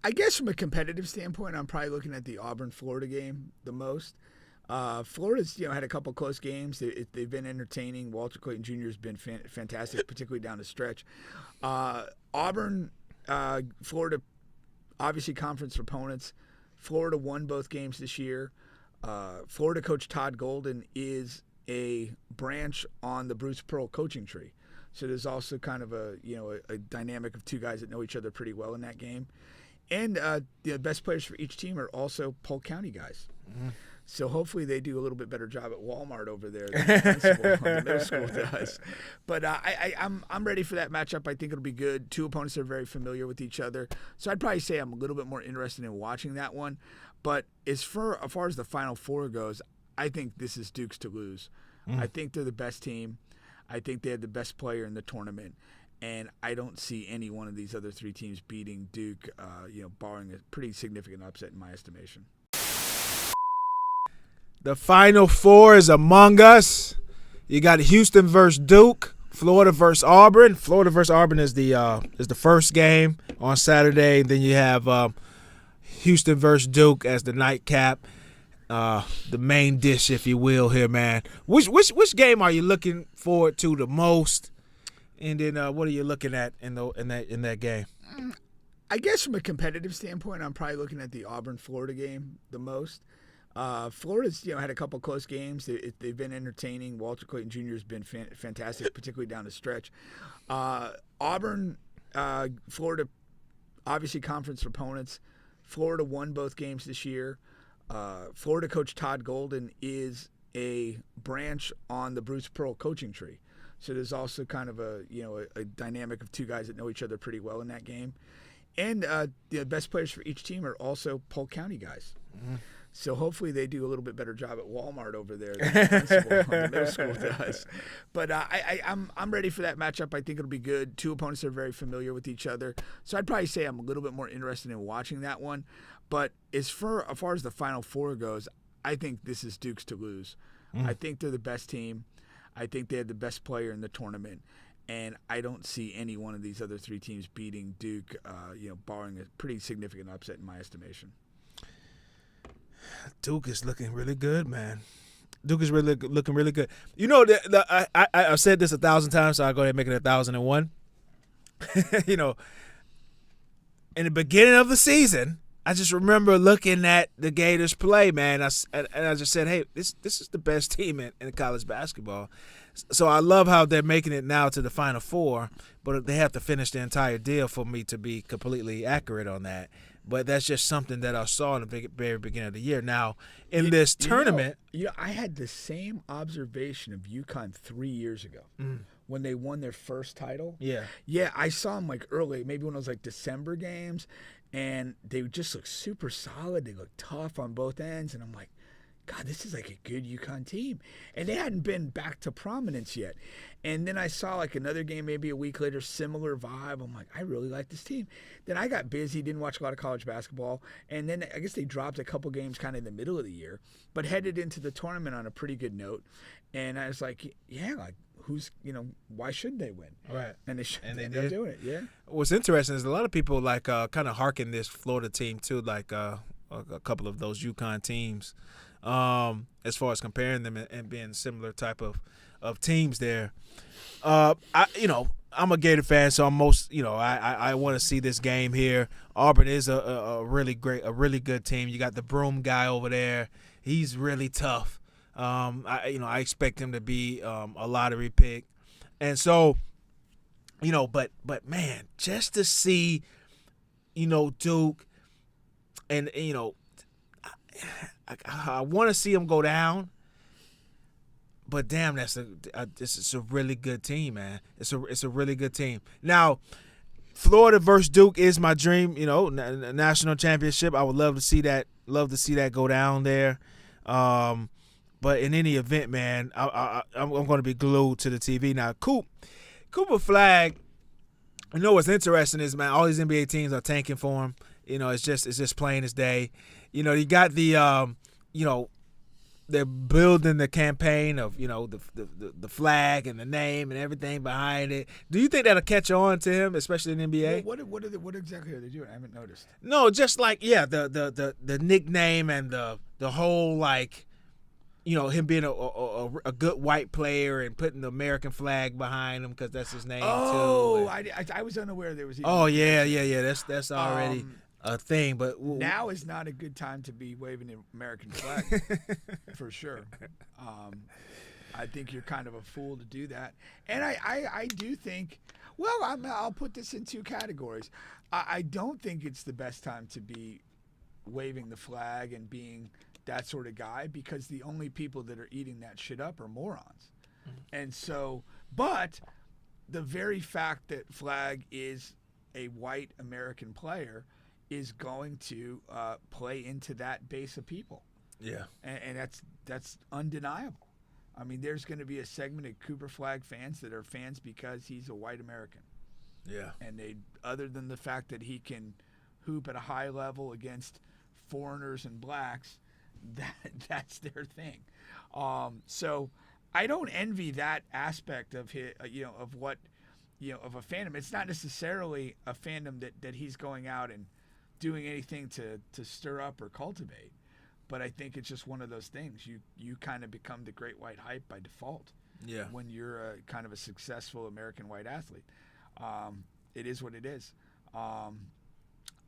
I guess from a competitive standpoint, I'm probably looking at the Auburn-Florida game the most. Florida's had a couple close games. They've been entertaining. Walter Clayton Jr. has been fantastic, particularly down the stretch. Auburn, Florida, obviously conference opponents. Florida won both games this year. Florida coach Todd Golden is a branch on the Bruce Pearl coaching tree. So there's also kind of a dynamic of two guys that know each other pretty well in that game. And the best players for each team are also Polk County guys. Mm-hmm. So hopefully they do a little bit better job at Walmart over there than the principal on the middle school does. But I'm ready for that matchup. I think it'll be good. Two opponents are very familiar with each other. So I'd probably say I'm a little bit more interested in watching that one. But as far as the Final Four goes, I think this is Duke's to lose. I think they're the best team. I think they had the best player in the tournament. And I don't see any one of these other three teams beating Duke, barring a pretty significant upset in my estimation. The Final Four is among us. You got Houston versus Duke, Florida versus Auburn. Florida versus Auburn is the first game on Saturday. Then you have Houston versus Duke as the nightcap, the main dish, if you will, here, man. Which game are you looking forward to the most? And then what are you looking at in that game? I guess from a competitive standpoint, I'm probably looking at the Auburn-Florida game the most. Florida's had a couple close games. They've been entertaining. Walter Clayton Jr. has been fantastic, particularly down the stretch. Auburn, Florida, obviously conference opponents. Florida won both games this year. Florida coach Todd Golden is a branch on the Bruce Pearl coaching tree. So there's also kind of a dynamic of two guys that know each other pretty well in that game. And the best players for each team are also Polk County guys. Mm-hmm. So hopefully they do a little bit better job at Walmart over there than the principal on the middle school does. But I'm ready for that matchup. I think it'll be good. Two opponents are very familiar with each other. So I'd probably say I'm a little bit more interested in watching that one. But as far as the Final Four goes, I think this is Duke's to lose. I think they're the best team. I think they had the best player in the tournament. And I don't see any one of these other three teams beating Duke, barring a pretty significant upset in my estimation. Duke is looking really good, man. Duke is really looking really good. I've said this 1,000 times, so I'll go ahead and make it 1,001. In the beginning of the season, I just remember looking at the Gators play, man. And I just said, hey, this is the best team in college basketball. So I love how they're making it now to the Final Four, but they have to finish the entire deal for me to be completely accurate on that. But that's just something that I saw in the very beginning of the year. Now, in this tournament. I had the same observation of UConn 3 years ago when they won their first title. Yeah. Yeah, I saw them early, maybe when it was December games, and they just looked super solid. They looked tough on both ends, and I'm like, God, this is a good UConn team. And they hadn't been back to prominence yet. And then I saw another game maybe a week later, similar vibe. I'm like, I really like this team. Then I got busy, didn't watch a lot of college basketball. And then I guess they dropped a couple games kind of in the middle of the year, but headed into the tournament on a pretty good note. And I was like, why shouldn't they win? Right. And they ended up doing it, yeah. What's interesting is a lot of people kind of hearken this Florida team to a couple of those UConn teams. As far as comparing them and being similar type of teams there. I'm a Gator fan, so I'm I want to see this game here. Auburn is a really good team. You got the Broom guy over there. He's really tough. I expect him to be a lottery pick. And so, but man, just to see, Duke and, I want to see them go down, but damn, this is a really good team, man. It's a really good team. Now, Florida versus Duke is my dream. National championship. I would love to see that. Love to see that go down there. But in any event, man, I'm going to be glued to the TV now. Cooper Flagg. What's interesting is, man, all these NBA teams are tanking for him. It's just plain as day. You got the, they're building the campaign of the flag and the name and everything behind it. Do you think that'll catch on to him, especially in the NBA? Well, what exactly are they doing? I haven't noticed. No, just like the nickname and the whole like him being a good white player and putting the American flag behind him because that's his name too. And, I was unaware there was. Even That's already a thing. But now is not a good time to be waving the American flag for sure. I think you're kind of a fool to do that, and I do think. Well, I'll put this in two categories. I don't think it's the best time to be waving the flag and being that sort of guy, because the only people that are eating that shit up are morons. And so, but the very fact that Flag is a white American player is going to play into that base of people. Yeah. And that's undeniable. I mean, there's going to be a segment of Cooper Flag fans that are fans because he's a white American. Yeah. And they, other than the fact that he can hoop at a high level against foreigners and blacks, that's their thing. So I don't envy that aspect of his, of what, of a fandom. It's not necessarily a fandom that he's going out and doing anything to stir up or cultivate. But I think it's just one of those things. You kind of become the great white hype by default. Yeah. When you're a kind of a successful American white athlete. It is what it is.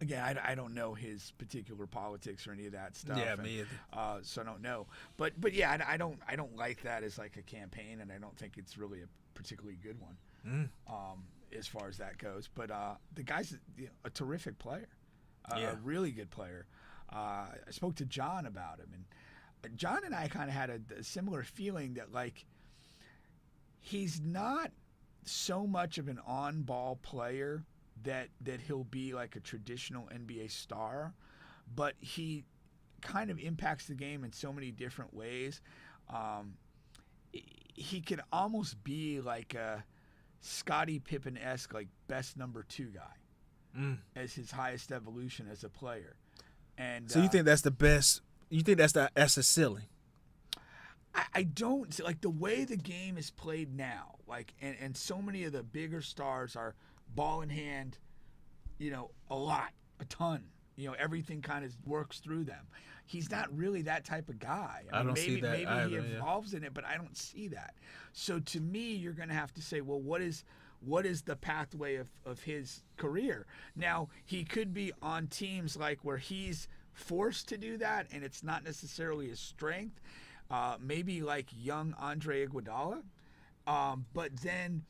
Again, I don't know his particular politics or any of that stuff. Yeah, me either. So I don't know. But yeah, I don't like that as like a campaign, and I don't think it's really a particularly good one as far as that goes. But the guy's a terrific player, a really good player. I spoke to John about him, and John and I kind of had a similar feeling that like he's not so much of an on-ball player that he'll be like a traditional NBA star, but he kind of impacts the game in so many different ways. He could almost be like a Scottie Pippen-esque, like best number 2 guy as his highest evolution as a player. And so you think that's the best? You think that's the ceiling? I don't like the way the game is played now. Like, and so many of the bigger stars are ball in hand, a ton. Everything kind of works through them. He's not really that type of guy. I don't see that maybe either, he evolves in it, but I don't see that. So to me, you're going to have to say, well, what is the pathway of his career? Now, he could be on teams like where he's forced to do that, and it's not necessarily his strength. Maybe like young Andre Iguodala. But then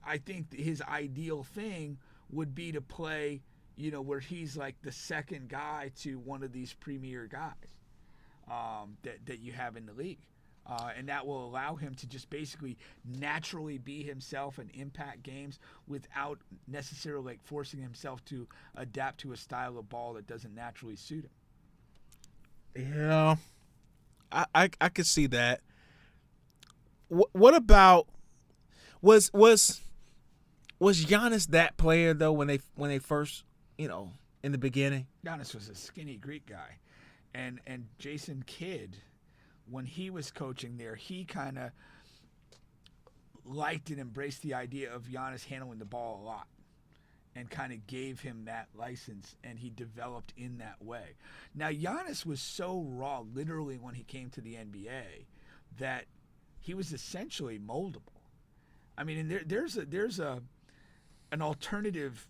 I think his ideal thing would be to play, where he's like the second guy to one of these premier guys that you have in the league. And that will allow him to just basically naturally be himself and impact games without necessarily like forcing himself to adapt to a style of ball that doesn't naturally suit him. Yeah, I could see that. What about was Giannis that player though when they first in the beginning? Giannis was a skinny Greek guy, and Jason Kidd, when he was coaching there, he kind of liked and embraced the idea of Giannis handling the ball a lot, and kind of gave him that license, and he developed in that way. Now Giannis was so raw, literally, when he came to the NBA, that he was essentially moldable. I mean, and there's an alternative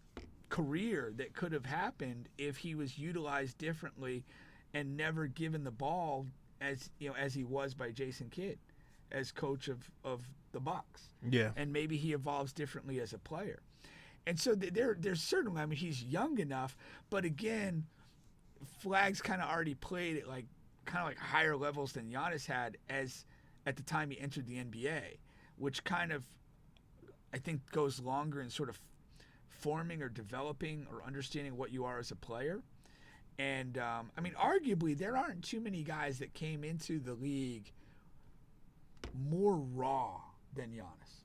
career that could have happened if he was utilized differently and never given the ball as he was by Jason Kidd as coach of the Bucks. Yeah. And maybe he evolves differently as a player. And so there's certainly, I mean, he's young enough, but again, Flag's kind of already played at like higher levels than Giannis had at the time he entered the NBA, which kind of, I think, goes longer in sort of forming or developing or understanding what you are as a player. And, I mean, arguably, there aren't too many guys that came into the league more raw than Giannis.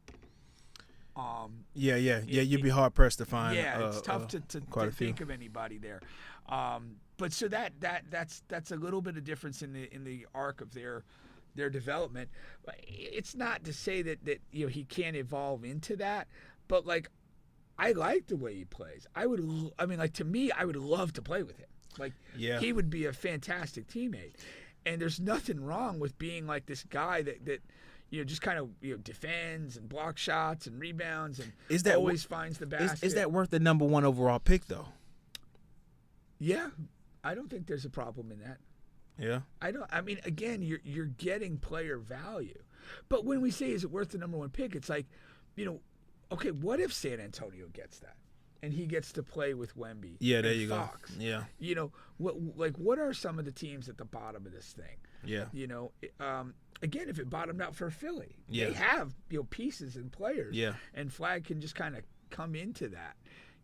Yeah. You'd be hard pressed to find. Yeah, it's tough to few. think of anybody there. But so that's a little bit of difference in the arc of their development. It's not to say that he can't evolve into that, but like I like the way he plays. To me, I would love to play with him. Like he would be a fantastic teammate. And there's nothing wrong with being like this guy that just kind of defends and blocks shots and rebounds and always finds the basket. Is that worth the number 1 overall pick though? Yeah, I don't think there's a problem in that. Yeah. Again, you're getting player value. But when we say is it worth the number 1 pick, it's like, okay, what if San Antonio gets that? And he gets to play with Wemby. Yeah, there and you Fox. go. Yeah. What are some of the teams at the bottom of this thing? Yeah. Again, if it bottomed out for Philly, yeah. they have pieces and players. Yeah. And Flag can just kind of come into that,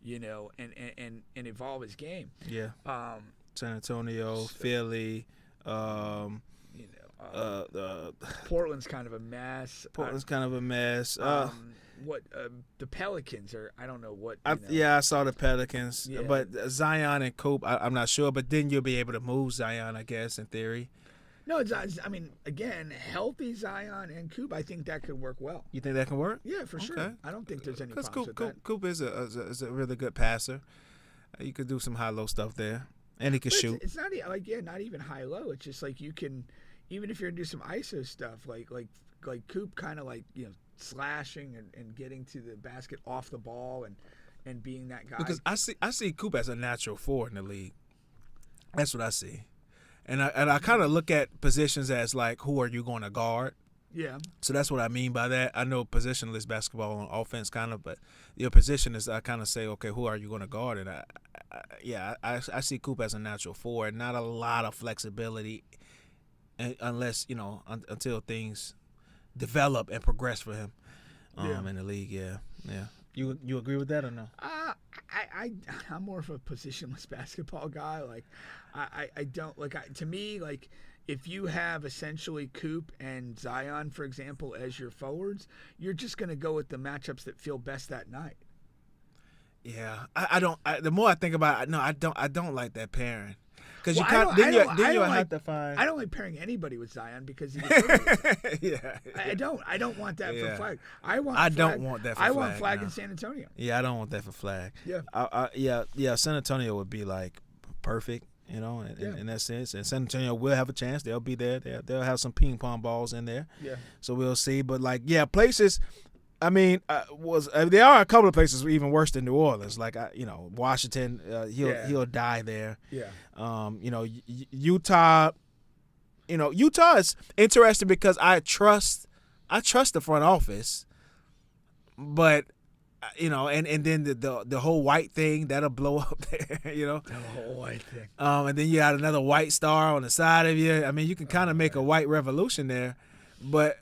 and evolve his game. Yeah. San Antonio, Philly. Portland's kind of a mess. The Pelicans are, I don't know what. I saw the Pelicans, Yeah. but Zion and Coop, I'm not sure. But then you'll be able to move Zion, I guess, in theory. No, again, healthy Zion and Coop, I think that could work well. You think that can work? Yeah, for sure. I don't think there's any problems with that. Coop is a really good passer. You could do some high-low stuff there, and he can shoot. It's not not even high-low. It's just like you can, even if you're gonna do some ISO stuff, like Coop kind of slashing and getting to the basket off the ball and being that guy. Because I see Coop as a natural 4 in the league. That's what I see. And I kind of look at positions as like, who are you going to guard? Yeah. So that's what I mean by that. I know positionless basketball on offense kind of, but your position is I kind of say, okay, who are you going to guard? And I see Coop as a natural 4 and not a lot of flexibility unless, until things develop and progress for him in the league. Yeah. You agree with that or no? I'm more of a positionless basketball guy. Like I don't to me, like if you have essentially Coop and Zion, for example, as your forwards, you're just going to go with the matchups that feel best that night. Yeah, I don't. The more I think about it, no, I don't like that pairing. Because you have to find. I don't like pairing anybody with Zion because he's yeah. I don't want that for Flag. I don't want that for Flag. I want Flag in San Antonio. Yeah, I don't want that for Flag. Yeah. San Antonio would be like perfect, in that sense. And San Antonio will have a chance. They'll be there. They'll have some ping pong balls in there. Yeah. So we'll see. But places. I mean, there are a couple of places even worse than New Orleans. Like Washington, he'll die there. Yeah. Utah. Utah is interesting because I trust the front office, but and then the whole white thing that'll blow up there. The whole white thing. And then you got another white star on the side of you. I mean, you can kind of make a white revolution there, but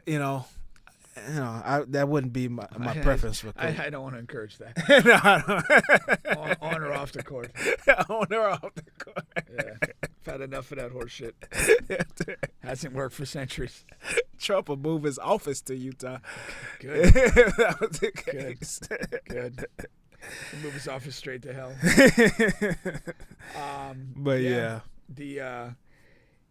that wouldn't be my preference for Coop. I don't want to encourage that. No, I don't. On or off the court. On or off the court. Yeah. I've had enough of that horse shit. Hasn't worked for centuries. Trump will move his office to Utah. Good. That was the case. Good. He'll move his office straight to hell.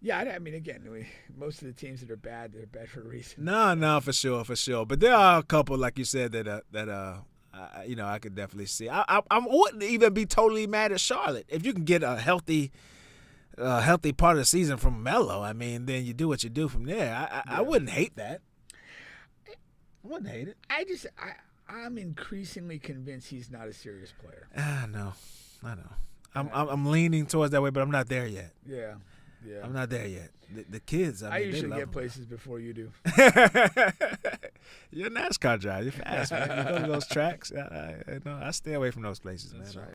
Again, most of the teams that are bad, they're bad for a reason. No, for sure. But there are a couple, like you said, that I could definitely see. I wouldn't even be totally mad at Charlotte if you can get a healthy part of the season from Melo. I mean, then you do what you do from there. I wouldn't hate that. I wouldn't hate it. I'm increasingly convinced he's not a serious player. I know. I'm leaning towards that way, but I'm not there yet. Yeah. I'm not there yet. The kids, I usually get places before you do. You're a NASCAR driver. You're fast, man. You go to those tracks. I stay away from those places, man. That's right.